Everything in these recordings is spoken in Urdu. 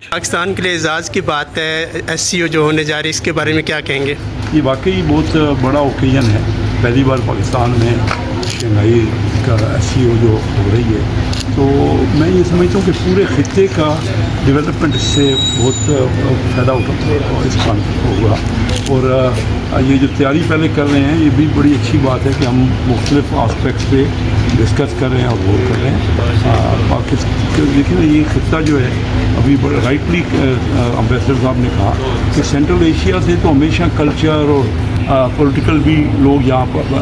پاکستان کے لیے اعزاز کی بات ہے ایس سی او جو ہونے جا رہی ہے، اس کے بارے میں کیا کہیں گے؟ یہ واقعی بہت بڑا اوکیزن ہے. پہلی بار پاکستان میں شنگھائی کا ایس سی او جو ہو رہی ہے، تو میں یہ سمجھتا ہوں کہ پورے خطے کا ڈیولپمنٹ اس سے بہت فائدہ اس کام ہوگا. اور یہ جو تیاری پہلے کر رہے ہیں، یہ بھی بڑی اچھی بات ہے کہ ہم مختلف آسپیکٹس پہ ڈسکس کر رہے ہیں اور غور کر رہے ہیں. پاکستان دیکھیں نا، یہ خطہ جو ہے ابھی رائٹلی امبیسڈر صاحب نے کہا کہ سینٹرل ایشیا سے تو ہمیشہ کلچر اور پولیٹیکل بھی لوگ یہاں پر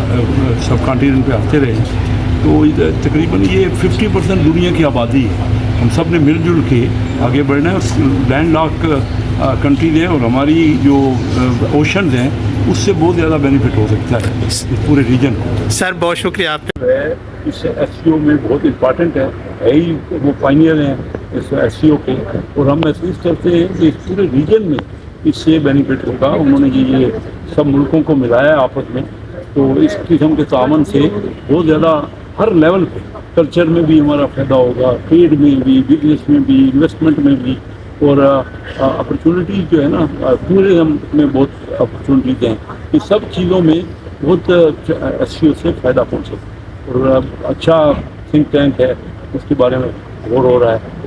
سب کانٹیننٹ پہ آتے رہے ہیں. تو تقریباً یہ 50% دنیا کی آبادی ہے. ہم سب نے مل جل کے آگے بڑھنا ہے. لینڈ لاک کنٹریز ہیں اور ہماری جو اوشنز ہیں اس سے بہت زیادہ بینیفٹ ہو سکتا ہے اس پورے ریجن کو. سر بہت شکریہ آپ کا. اس ایس سی او میں بہت امپارٹنٹ ہے ہی. وہ پائنیئر ہیں اس ایس سی او کے، اور ہم محسوس کرتے ہیں کہ اس پورے ریجن میں اس سے بینیفٹ ہوگا. انہوں نے یہ سب ملکوں کو ملایا آپس میں، تو اس قسم کے تعاون سے بہت زیادہ ہر لیول پہ کلچر میں بھی ہمارا فائدہ ہوگا، ٹریڈ میں بھی، بزنس میں بھی، انویسٹمنٹ میں بھی. اور اپرچونیٹیز جو ہے نا، ٹورزم میں بہت اپرچونیٹیز ہیں. یہ سب چیزوں میں بہت ایس سی او سے فائدہ پہنچے. اور اچھا تھنک ٹینک ہے، اس کے بارے میں غور ہو رہا ہے.